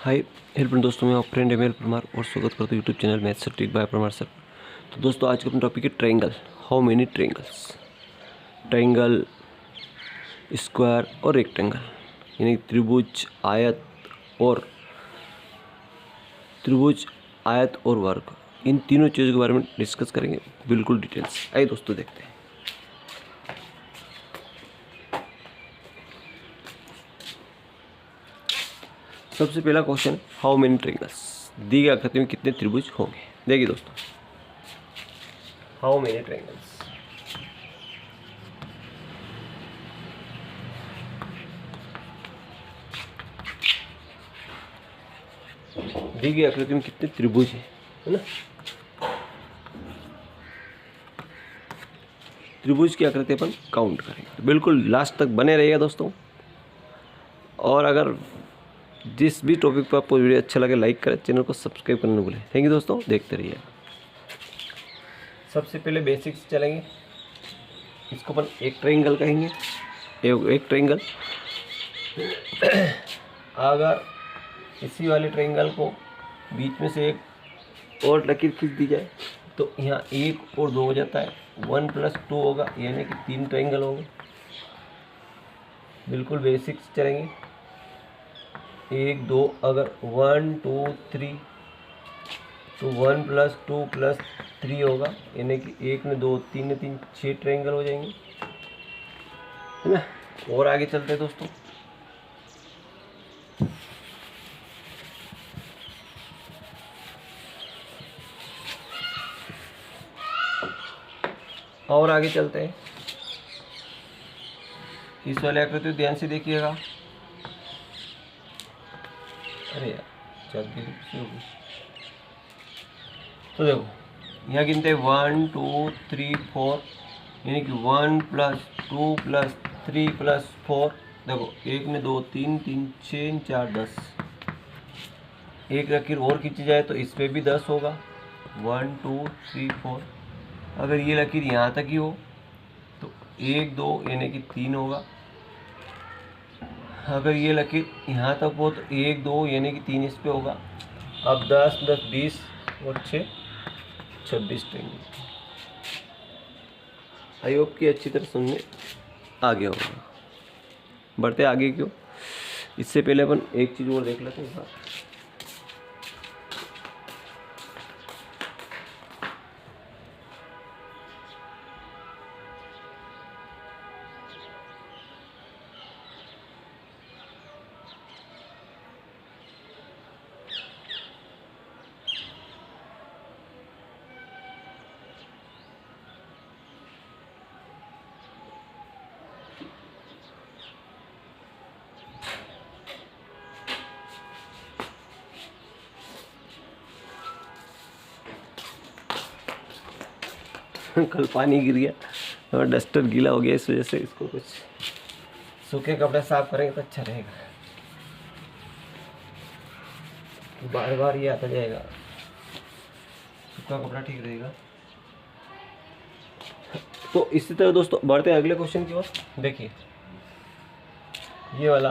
हाय help दोस्तों, मैं आपका फ्रेंड एमएल परमार और स्वागत करता हूँ YouTube channel math trick bye Parmar sir. तो दोस्तों आज का अपना टॉपिक है triangle. How many triangles? Triangle, square और रेक्टेंगल, यानी त्रिभुज, आयत और वर्ग, इन तीनों चीज़ों के बारे में डिस्कस करेंगे बिल्कुल डिटेल्स। आइए दोस्तों देखते हैं। सबसे पहला क्वेश्चन, हाउ मेनी ट्रायंगल्स? दी गई आकृति में कितने त्रिभुज होंगे? देखिए दोस्तों, हाउ मेनी ट्रायंगल्स, दी गई आकृति में कितने त्रिभुज है ना। त्रिभुज की आकृति अपन काउंट करेंगे, बिल्कुल लास्ट तक बने रहिएगा दोस्तों। और अगर जिस भी टॉपिक पर आपको वीडियो अच्छा लगे लाइक करें, चैनल को सब्सक्राइब करना न भूलें। थैंक यू दोस्तों, देखते रहिए। सबसे पहले बेसिक्स चलेंगे। इसको अपन एक ट्रायंगल कहेंगे, एक ट्रायंगल। अगर इसी वाले ट्रायंगल को बीच में से एक और लकीर खींच दी जाए तो यहाँ 1 और 2 हो जाता है, 1 + 2 होगा, यानी कि 3 ट्रायंगल होंगे। बिल्कुल बेसिक्स चलेंगे। 1 2, अगर 1 2 3 तो 1 + 2 + 3 होगा, यानी कि 1 में 2, 3 में 3, 6 ट्रायंगल हो जाएंगे, है ना। और आगे चलते हैं दोस्तों। और आगे चलते हैं। इस वाले आकृति ध्यान से देखिएगा। अरे यार जल्दी होगी। तो देखो यहाँ गिनते हैं 1 2 3 4, यानी कि 1 + 2 + 3 + 4। देखो 1 में 2, 3 3 6 4 10। एक लकीर और खींची जाए तो इस पर भी 10 होगा, 1 2 3 4। अगर ये लकीर यहाँ तक ही हो तो 1 2 यानी कि 3 होगा। अगर ये लकीर यहाँ तक हो तो 1 2 यानी कि 3 इस पे होगा। अब 10 10 20 और 6 26 ट्रायंगल। आई होप कि अच्छी तरह समझ में आ गया होगा। बढ़ते आगे क्यों, इससे पहले अपन एक चीज़ और देख लेते हैं। कल पानी गिर गया और डस्टर गीला हो गया, इस वजह से इसको कुछ सूखे कपड़े साफ करेंगे तो अच्छा रहेगा। बार बार ये आता जाएगा, सूखा कपड़ा ठीक रहेगा। तो इसी तरह दोस्तों बढ़ते हैं अगले क्वेश्चन की ओर। देखिए ये वाला,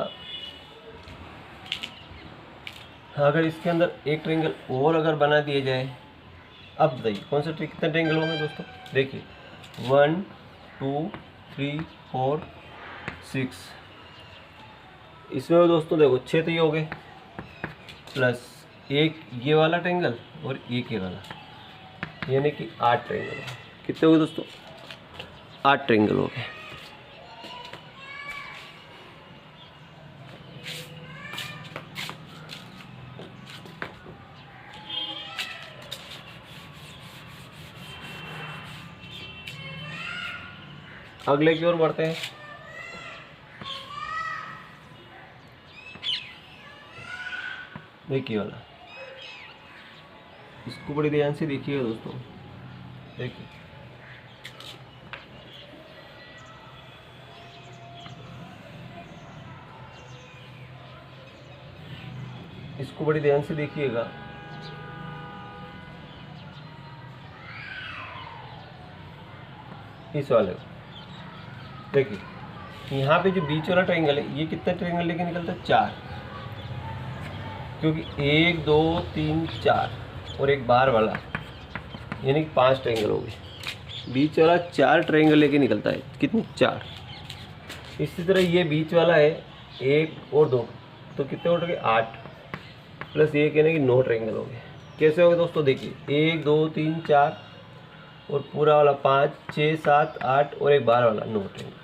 अगर इसके अंदर एक ट्रायंगल और अगर बना दिया जाए, अब बताइए कौन सा कितने ट्रायंगल होंगे दोस्तों। देखिए 1 2 3 4 6, इसमें दोस्तों देखो 6 तो ये हो गए, प्लस एक ये वाला ट्रायंगल और एक ये वाला, यानी कि 8 ट्रायंगल हो गए। कितने हो गए दोस्तों? 8 ट्रायंगल हो गए। अगले की ओर बढ़ते हैं। देखिए वाला, इसको बड़ी ध्यान से देखिएगा दोस्तों। देखिए इसको बड़ी ध्यान से देखिएगा। इस वाले को देखिए, यहाँ पे जो बीच वाला ट्रायंगल है, ये कितना ट्रायंगल लेके निकलता है? 4। क्योंकि 1 2 3 4 और एक बाहर वाला, यानी कि 5 ट्रायंगल हो गए। बीच वाला 4 ट्रायंगल लेके निकलता है, कितने 4। इसी तरह ये बीच वाला है 1 और 2, तो कितने हो गए 8 प्लस 1 यानी कि 9 ट्रायंगल हो गए। कैसे हो गए दोस्तों, देखिए 1 2 3 4 और पूरा वाला 5 6 7 8 और एक बाहर वाला 9 ट्रायंगल।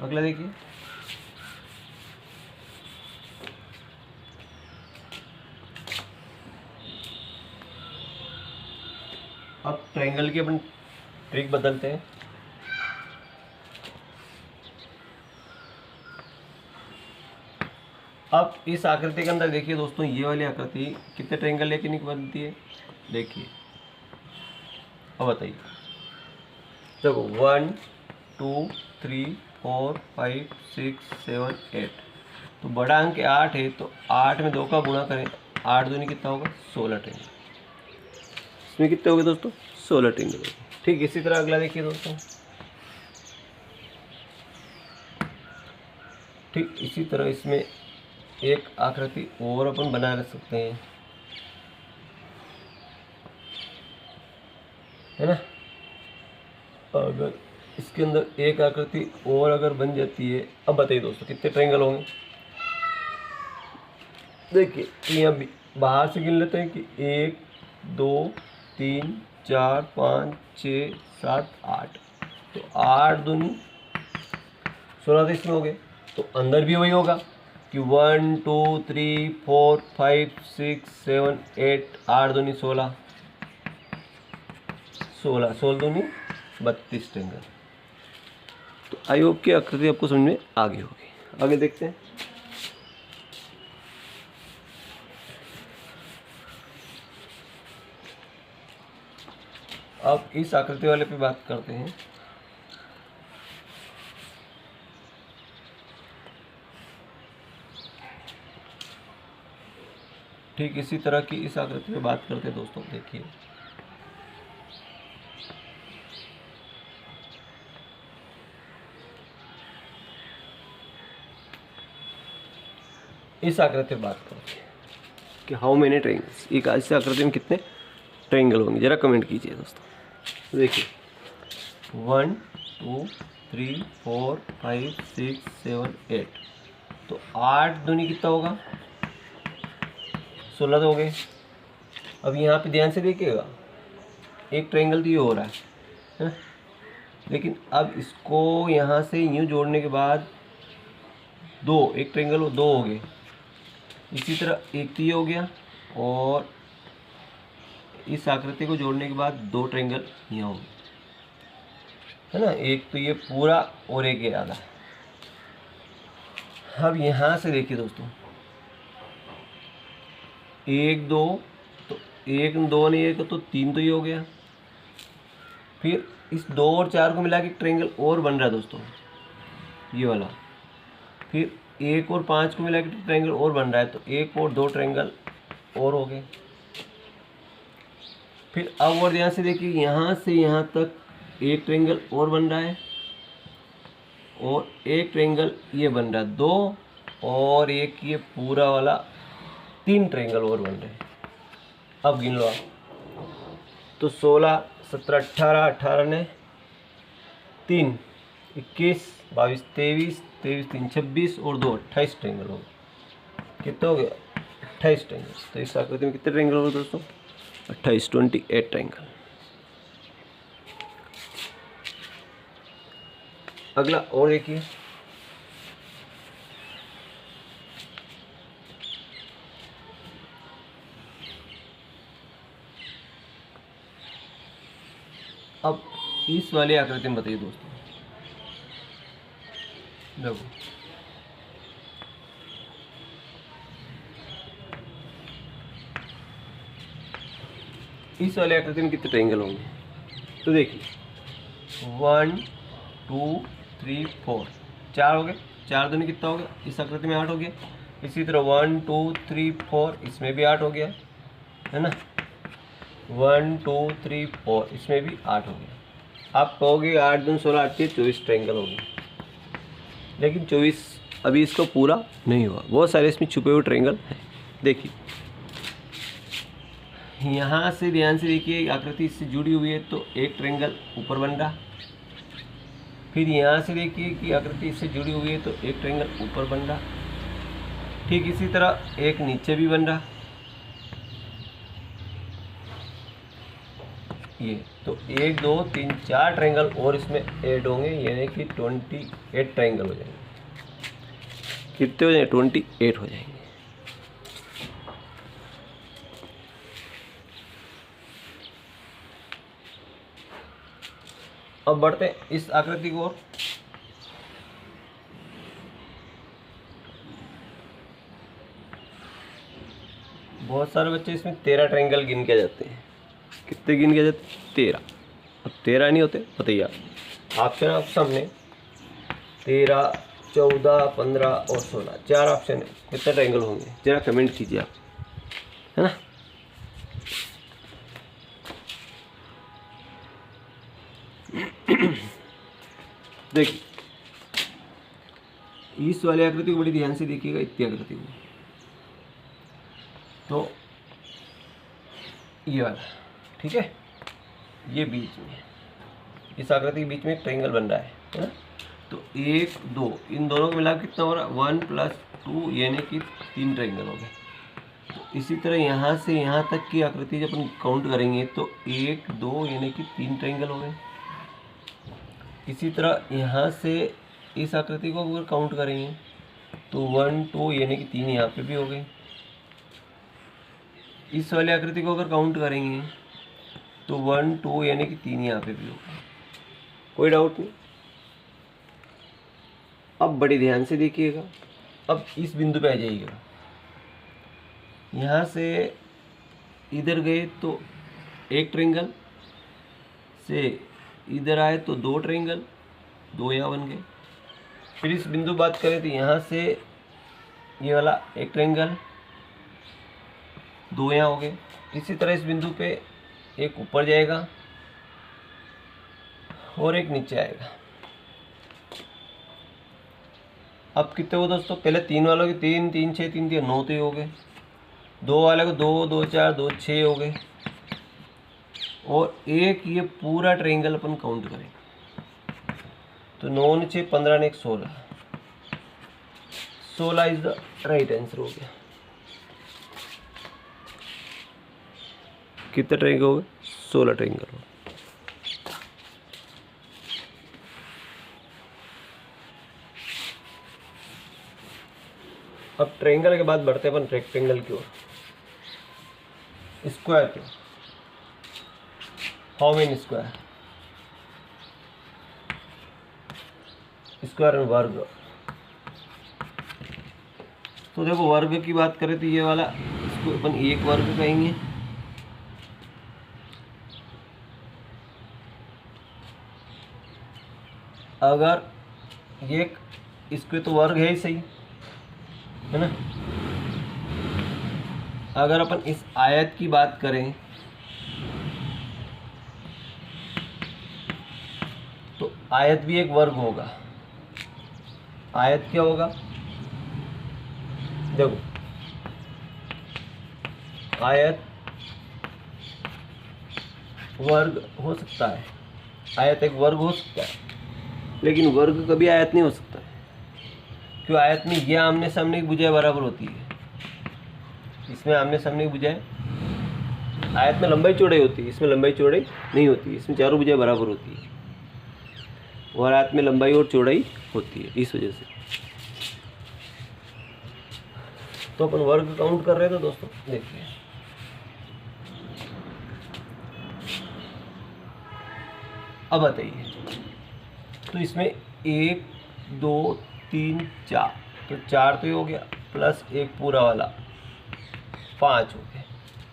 अगला देखिए, अब ट्रायंगल की अपन ट्रिक बदलते हैं। अब इस आकृति के अंदर देखिए दोस्तों, ये वाली आकृति कितने ट्रायंगल लेके बनती है, देखिए। अब बताइए, देखो 1 2 3 4 5 6 7 8, तो बड़ा अंक 8 है, तो 8 में 2 का गुणा करें, 8 दूनी कितना होगा 16 ट्रायंगल। इसमें कितने हो गए दोस्तों 16 ट्रायंगल हो गए। ठीक, इसी तरह अगला देखिए दोस्तों। ठीक इसी तरह इसमें एक आकृति और अपन बना सकते हैं, है ना। अगर इसके अंदर एक आकृति और अगर बन जाती है, अब बताइए दोस्तों कितने ट्रायंगल होंगे। देखिए यहाँ बाहर से गिन लेते हैं कि 1 2 3 4 5 6 7 8, तो 8 दूनी 16 तो इसमें हो गए। तो अंदर भी वही होगा कि 1 2 3 4 5 6 7 8, 8 दूनी 16, 16 दूनी 32 ट्रायंगल। तो आई होप की आकृति आपको समझ में आ गई होगी। आगे देखते हैं। अब इस आकृति वाले पे बात करते हैं। ठीक इसी तरह की इस आकृति पे बात करते हैं दोस्तों। देखिए इस आकृति पे बात करते हैं कि हाउ मेनी ट्रायंगल्स, एक इस आकृति में कितने ट्रायंगल होंगे, जरा कमेंट कीजिए दोस्तों। देखिए 1 2 3 4 5 6 7 8, तो 8 दूनी कितना होगा 16 तो हो गए। अब यहाँ पे ध्यान से देखिएगा, एक ट्रायंगल तो ये हो रहा है, लेकिन अब इसको यहाँ से यूँ जोड़ने के बाद एक ट्रायंगल 2 हो गए। इसी तरह एक तो ये हो गया, और इस आकृति को जोड़ने के बाद 2 ट्रायंगल यहाँ हो गए, है ना। एक तो ये पूरा और एक ये आधा। अब यहाँ से देखिए दोस्तों, 1 2, तो 1 2 नहीं, 1 तो 3 तो ये हो गया। फिर इस 2 और 4 को मिला के ट्रायंगल और बन रहा है दोस्तों, ये वाला। फिर 1 और 5 को मिला के ट्रायंगल और बन रहा है, तो 1 और 2 ट्रायंगल और हो गए। फिर अब और ध्यान से देखिए, यहाँ से यहाँ तक एक ट्रायंगल और बन रहा है, और एक ट्रायंगल ये बन रहा है 2, और एक ये पूरा वाला 3 ट्रायंगल और बन रहे हैं। अब गिन लो आप, तो 16 17 18, 18 ने 3 21 22 23, 23 3 26 और 2 28 ट्रायंगल हो गए। कितना हो गया 28 ट्रायंगल। तो इस आकृति में कितने ट्रायंगल हो गए दोस्तों 28, 28 ट्रायंगल। अगला और देखिए, अब इस वाली आकृति में बताइए दोस्तों, देखो इस वाली आकृति में कितने ट्रायंगल होंगे। तो देखिए 1 2 3 4, 4 हो गए, 4 दूनी कितना हो गया, इस आकृति में 8 हो गया। इसी तरह 1 2 3 4, इसमें भी 8 हो गया, है ना। 1 2 3 4, इसमें भी 8 हो गया। आप कहोगे 8 दूनी 16, 8 24 ट्रायंगल हो गए, लेकिन 24 अभी इसको पूरा नहीं हुआ, बहुत सारे इसमें छुपे हुए ट्रायंगल हैं। देखिए यहाँ से ध्यान से देखिए, आकृति इससे जुड़ी हुई है तो एक ट्रायंगल ऊपर बन रहा। फिर यहाँ से देखिए कि आकृति इससे जुड़ी हुई है तो एक ट्रायंगल ऊपर बन रहा। ठीक इसी तरह एक नीचे भी बन रहा। ये तो 1 2 3 4 ट्रायंगल और इसमें ऐड होंगे, यानी कि 28 ट्रायंगल हो जाएंगे। कितने हो जाएंगे? 28 हो जाएंगे। अब बढ़ते हैं इस आकृति को और। बहुत सारे बच्चे इसमें 13 ट्रायंगल गिन के जाते हैं। कितने गिन के जाते हैं? 13। अब 13 नहीं होते, बताइए ऑप्शन आप सामने 13 14 15 और 16 4 ऑप्शन है। कितने ट्रायंगल होंगे जरा कमेंट कीजिए आप, है ना। देखिए इस वाली आकृति को बड़ी ध्यान से देखिएगा, इतनी आकृति को। तो ये वाला, ठीक है, ये बीच में, इस आकृति के बीच में एक ट्रायंगल बन रहा है ना। तो 1 2 इन दोनों को मिला कितना हो रहा है? 1 + 2 यानी कि 3 ट्रायंगल हो गए। तो इसी तरह यहाँ से यहाँ तक की आकृति जब अपन काउंट करेंगे तो 1 2 यानी कि 3 ट्रायंगल हो गए। इसी तरह यहाँ से इस आकृति को अगर काउंट करेंगे तो 1 2 यानी कि 3 यहाँ पे भी हो गए। इस वाली आकृति को अगर काउंट करेंगे तो 1 2 यानी कि 3 यहाँ पे भी हो गए। कोई डाउट नहीं। अब बड़े ध्यान से देखिएगा, अब इस बिंदु पे आ जाइएगा। यहाँ से इधर गए तो एक ट्रायंगल, से इधर आए तो 2 ट्रायंगल, 2 यहाँ बन गए। फिर इस बिंदु बात करें तो यहाँ से ये वाला एक ट्रायंगल, 2 यहाँ हो गए। इसी तरह इस बिंदु पे एक ऊपर जाएगा और एक नीचे आएगा। अब कितने हो दोस्तों? पहले 3 वालों के 3 3 6 3 3 9 तो हो गए। 2 वाले को 2 2 4 2 6 हो गए। और एक ये पूरा ट्रायंगल अपन काउंट करें तो 9 6 15 ने 16, 16 इज द राइट आंसर हो गया। कितने ट्रायंगल हो गए? 16 ट्रायंगल हो गए। अब ट्रायंगल के बाद बढ़ते हैं अपन रेक्टेंगल की ओर, स्क्वायर की ओर। How many square? स्क्वायर और वर्ग। तो देखो वर्ग की बात करें तो ये वाला, इसको अपन एक वर्ग कहेंगे। अगर ये इसके तो वर्ग है ही सही, है ना। अगर अपन इस आयत की बात करें तो आयत भी एक वर्ग होगा। आयत क्या होगा? देखो आयत वर्ग हो सकता है, आयत एक वर्ग हो सकता है, लेकिन वर्ग कभी आयत नहीं हो सकता है। क्यों? आयत में ये आमने सामने की भुजाएं बराबर होती है, इसमें आमने सामने की भुजाएं, आयत में लंबाई चौड़ाई होती है, इसमें लंबाई चौड़ाई नहीं होती, इसमें चारों भुजाएं बराबर होती है, और आयत में लंबाई और चौड़ाई होती है। इस वजह से तो अपन वर्ग काउंट कर रहे थे दोस्तों। देखिए अब बताइए, तो इसमें 1 2 3 4, तो 4 तो ये हो गया, प्लस एक पूरा वाला 5 हो गए।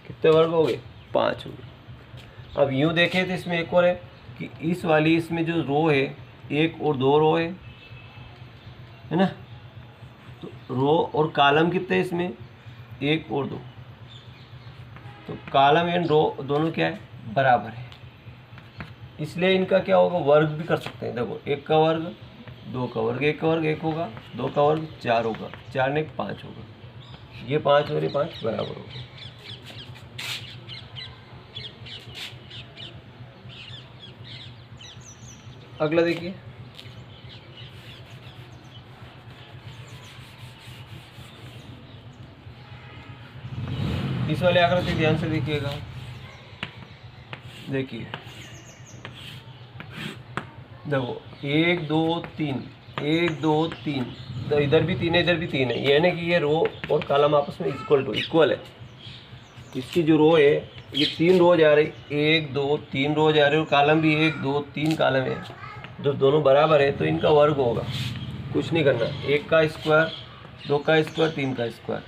कितने वर्ग हो गए? 5 हो गए। अब यूँ देखें तो इसमें एक और है कि इस वाली, इसमें जो रो है, 1 और 2 रो है ना। तो रो और कॉलम कितने हैं इसमें? 1 और 2। तो कॉलम एंड रो दोनों क्या है? बराबर है, इसलिए इनका क्या होगा? वर्ग भी कर सकते हैं। देखो 1 का वर्ग, 2 का वर्ग, 1 का वर्ग 1 होगा, 2 का वर्ग 4 होगा, 4 ने 5 होगा, ये 5 और ये 5 बराबर होगा। अगला देखिए, इस वाले आकृति ध्यान से देखिएगा। देखिए देखो 1 2 3, 1 2 3, तो इधर भी 3 है, इधर भी 3 है, यानी कि ये रो और कॉलम आपस में इक्वल है। इसकी जो रो है ये 3 रो जा रही, 1 2 3 रो जा रही, और कॉलम भी 1 2 3 कॉलम है, जब दोनों बराबर है तो इनका वर्ग होगा। कुछ नहीं करना, 1 का स्क्वायर, 2 का स्क्वायर, 3 का स्क्वायर।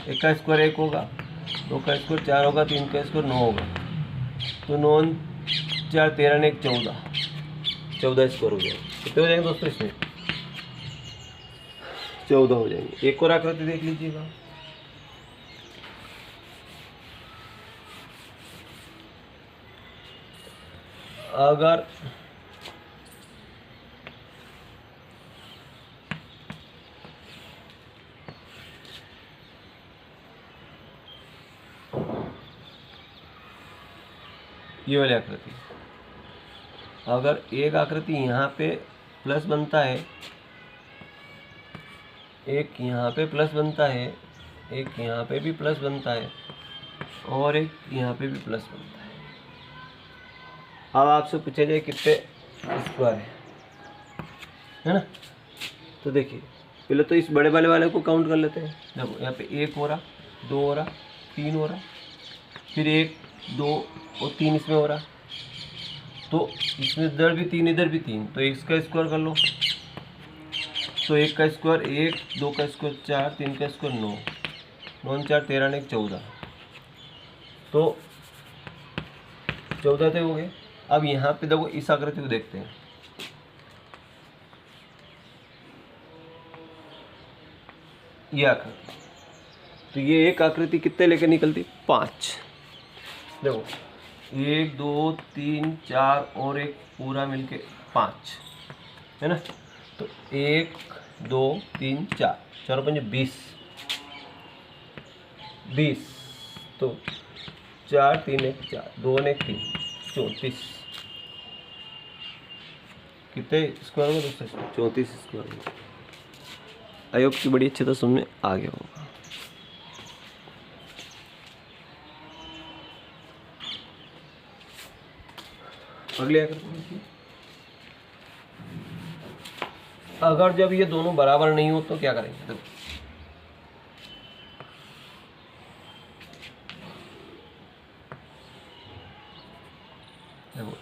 1 का स्क्वायर 1 होगा, 2 का स्क्वायर 4 होगा, 3 का स्क्वायर 9 होगा, तो 9 4 13 ने 1 14, 14 स्क्वायर हो जाएंगे। कितने हो जाएंगे दोस्तों इसमें? 14 हो जाएंगे। एक और आकृति देख लीजिएगा। अगर ये वाली आकृति, अगर एक आकृति यहाँ पे प्लस बनता है, एक यहाँ पे प्लस बनता है, एक यहाँ पे भी प्लस बनता है, और एक यहाँ पे भी प्लस बनता है। अब आपसे पूछा जाए कितने स्क्वायर है ना? तो देखिए पहले तो इस बड़े वाले को काउंट कर लेते हैं। देखो यहाँ पे 1 हो रहा, 2 हो रहा, 3 हो रहा, फिर 1 2 और 3 इसमें हो रहा, तो इसमें इधर भी 3 इधर भी 3, तो इसका स्क्वायर कर लो। तो 1 का स्क्वायर 1, 2 का स्क्वायर 4, 3 का स्क्वायर 9, 9 4 13 ने 14, तो 14 थे हो गए। अब यहाँ पे देखो इस आकृति को देखते हैं। ये आकृति, तो ये एक आकृति कितने लेकर निकलती? 5। देखो 1 2 3 4 और एक पूरा मिलके 5 है ना? तो 1 2 3 4, 4 5 20, 20, तो 4 3 1 4, 2 1 3, 34। कितने स्क्वायर होगा दोस्तों? 34 स्क्वायर होगा। आई होप की बड़ी अच्छी तरह समझ में आ गया होगा। अगले आकृति, अगर जब ये दोनों बराबर नहीं हो तो क्या करेंगे? देखो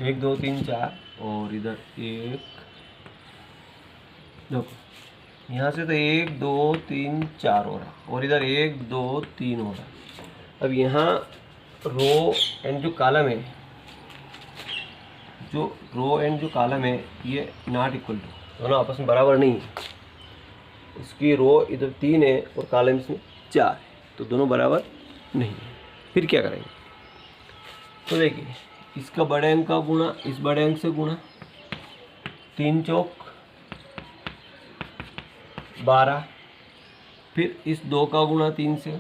1 2 3 4 और इधर 1, देखो यहाँ से तो 1 2 3 4 हो रहा, और इधर 1 2 3 हो रहा। अब यहाँ रो एंड जो कॉलम है, जो रो एंड जो कॉलम है, ये नॉट इक्वल टू, दोनों आपस में बराबर नहीं है। इसकी रो इधर 3 है और कॉलम इसमें 4 है, तो दोनों बराबर नहीं है। फिर क्या करेंगे? तो देखिए इसका बड़े अंक का गुणा इस बड़े अंक से गुणा, 3 चौक 12, फिर इस 2 का गुणा 3 से,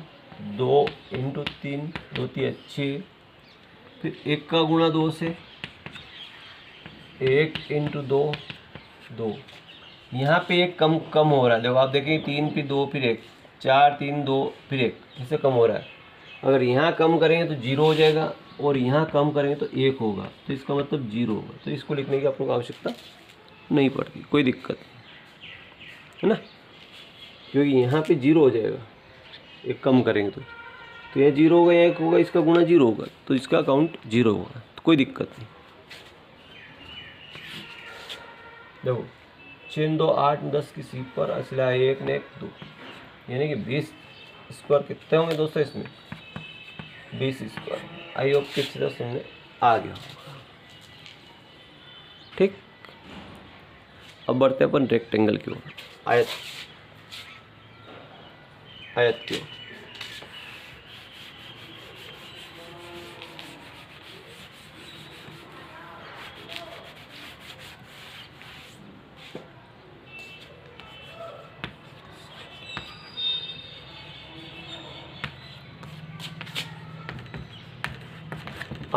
2 इंटू 3, 2 3 6, फिर 1 का गुणा 2 से, 1 इंटू 2 2। यहाँ पे एक कम कम हो रहा है। देखो आप देखेंगे 3 फिर 2 फिर 1, 4 3 2 फिर 1, इससे कम हो रहा है। अगर यहाँ कम करेंगे तो 0 हो जाएगा, और यहाँ कम करेंगे तो 1 होगा, तो इसका मतलब 0 होगा। तो इसको लिखने की आपको आवश्यकता नहीं पड़ती, कोई दिक्कत नहीं है ना, क्योंकि यहाँ पे 0 हो जाएगा, एक कम करेंगे तो यह 0 होगा, यहाँ 1 होगा, इसका गुणा 0 होगा, तो इसका काउंट 0 होगा, तो कोई दिक्कत नहीं। देखो 6 2 8 10 की सीट पर असला 1 ने 1 2, यानी कि 20 स्क्वायर कितने होंगे दोस्तों इसमें? 20 स्क्वायर। आई होप कि अच्छी तरह समझ आ गया होगा। ठीक, अब बढ़ते हैं अपन रेक्टेंगल की ओर, आयत की ओर।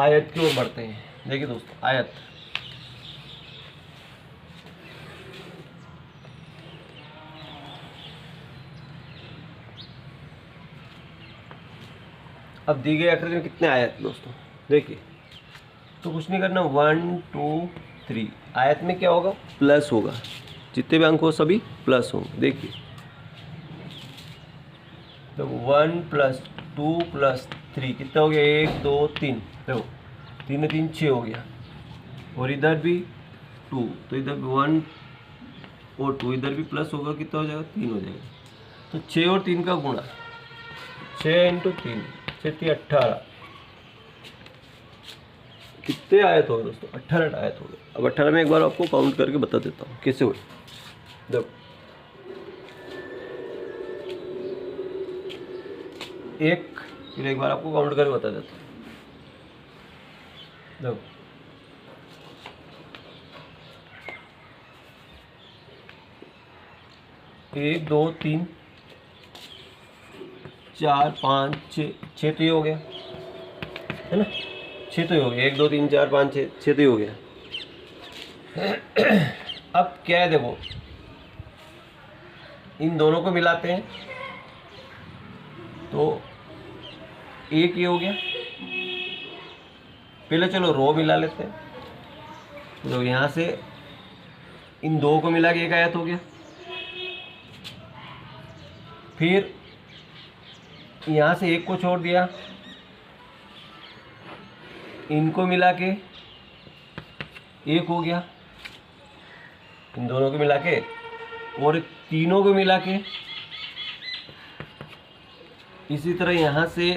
आयत की ओर बढ़ते हैं। देखिए दोस्तों, आयत, अब दी गई आकृति में कितने आयत दोस्तों, देखिए, तो कुछ नहीं करना, 1 2 3, आयत में क्या होगा, प्लस होगा, जितने भी अंक हो सभी प्लस होंगे। देखिए तो 1 + 2 + 3 कितना हो गया, 1 2 3, देखो 3 3 6 हो गया, और इधर भी 2, तो इधर भी 1 और 2, इधर भी प्लस होगा, कितना हो जाएगा, 3 हो जाएगा। तो 6 और 3 का गुणा, 6 × 3, 6 3 18, कितने आयत हो गए दोस्तों, 18 आयत हो गए। अब 18 में एक बार आपको काउंट करके बता देता हूँ कैसे हुए। देखो, फिर एक बार आपको काउंट करके बता देता हूँ। देखो, 1 2 3 4 5 6, 6 तो ये हो गया है ना, 6 तो ये हो गया, 1 2 3 4 5 6, 6 तो ये हो गया। अब क्या है, देखो इन दोनों को मिलाते हैं तो एक ये हो गया। पहले चलो रो मिला लेते हैं, तो यहाँ से इन दो को मिला के एक आयत हो गया। फिर यहाँ से एक को छोड़ दिया, इनको मिला के एक हो गया, इन दोनों को मिला के, और तीनों को मिला के, इसी तरह यहाँ से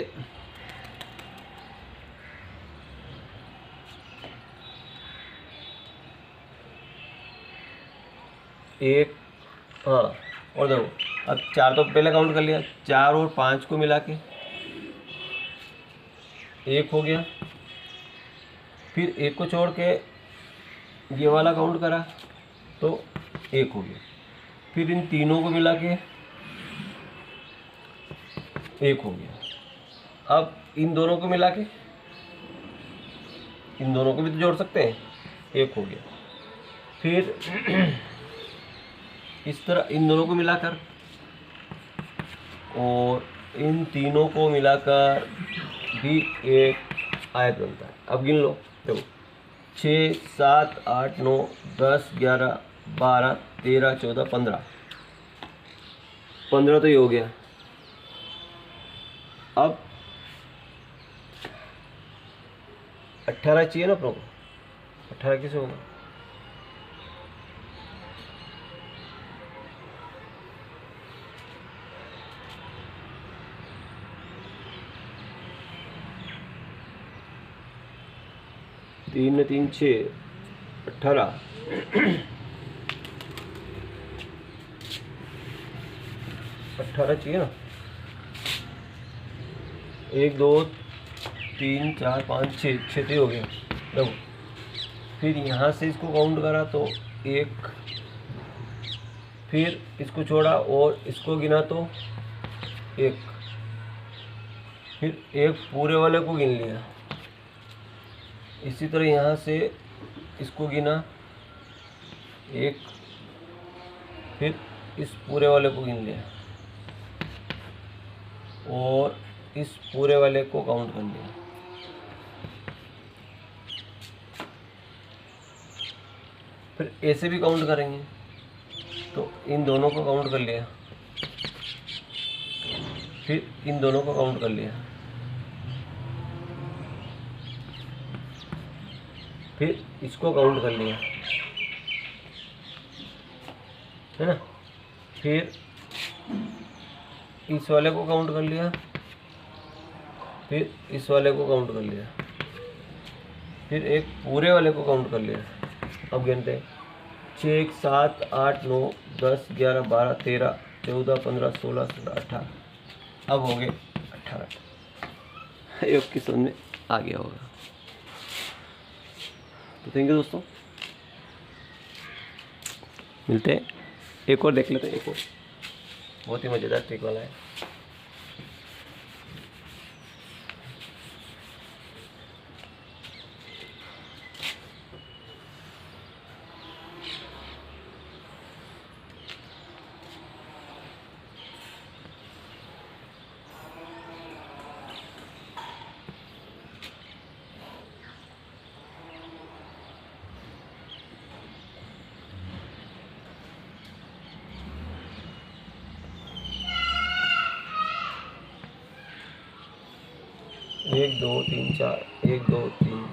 एक, हाँ, और देखो अब 4 तो पहले काउंट कर लिया, 4 और 5 को मिला के एक हो गया। फिर एक को छोड़ के ये वाला काउंट करा तो एक हो गया। फिर इन तीनों को मिला के एक हो गया। अब इन दोनों को मिला के, इन दोनों को भी तो जोड़ सकते हैं, एक हो गया। फिर इस तरह इन दोनों को मिलाकर और इन तीनों को मिलाकर भी एक आयत बनता है। अब गिन लो, देखो 6 7 8 9 10 11 12 13 14 15, 15 तो ये हो गया। अब 18 चाहिए ना अपनों को, 18 कैसे होगा, तीन ने 3 6, 18, 18 चाहिए ना, 1 2 3 4 5 6, 6 तो हो गया। देखो फिर यहाँ से इसको काउंट करा तो एक, फिर इसको छोड़ा और इसको गिना तो एक, फिर एक पूरे वाले को गिन लिया। इसी तरह यहाँ से इसको गिना एक, फिर इस पूरे वाले को गिन लिया और इस पूरे वाले को काउंट कर लिया। फिर ऐसे भी काउंट करेंगे तो इन दोनों को काउंट कर लिया, फिर इन दोनों को काउंट कर लिया, फिर इसको काउंट कर लिया, है ना। फिर इस वाले को काउंट कर लिया, फिर इस वाले को काउंट कर लिया, फिर एक पूरे वाले को काउंट कर लिया। अब गिनते हैं 6 7 8 9 10 11 12 13 14 15 16 17 18, अब हो गए 18। योग की समझ में आ गया होगा। तो थैंक यू दोस्तों, मिलते हैं, एक और देख लेते हैं, एक और बहुत ही मज़ेदार ट्रिक वाला है। 1 2 3 4, 1 2 3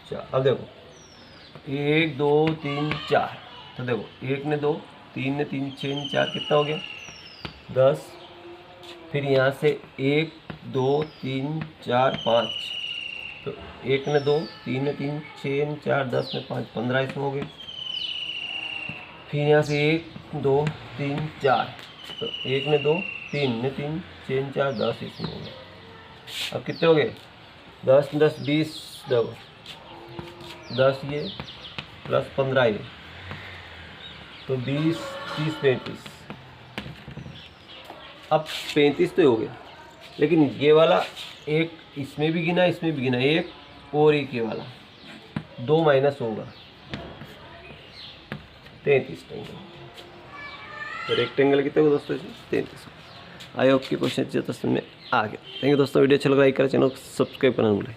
4। अब देखो 1 2 3 4, तो देखो 1 ने 2, 3 ने 3, 6 ने 4, कितना हो गया 10। फिर यहाँ से 1 2 3 4 5, तो 1 ने 2, 3 ने 3, 6 ने 4, 10 में 5, 15 इसमें हो गए। फिर यहाँ से 1 2 3 4, तो 1 ने 2, 3 ने 3, 6 ने 4, 10 इसमें हो गए। अब कितने हो गए 10 10 20, देखो 10 ये प्लस 15 ये, तो 20 30 35। अब 35 तो हो गया, लेकिन ये वाला एक इसमें भी गिना, इसमें भी गिना, एक और एक ये वाला 2 माइनस होगा 33 रेक्टेंगल। तो रेक्टेंगल कितने को दोस्तों 33। आई होप कि क्वेश्चन अच्छे समझ में आ गया। थैंक यू दोस्तों, वीडियो अच्छा लगा लाइक करें, चैनल को सब्सक्राइब करना भूलें।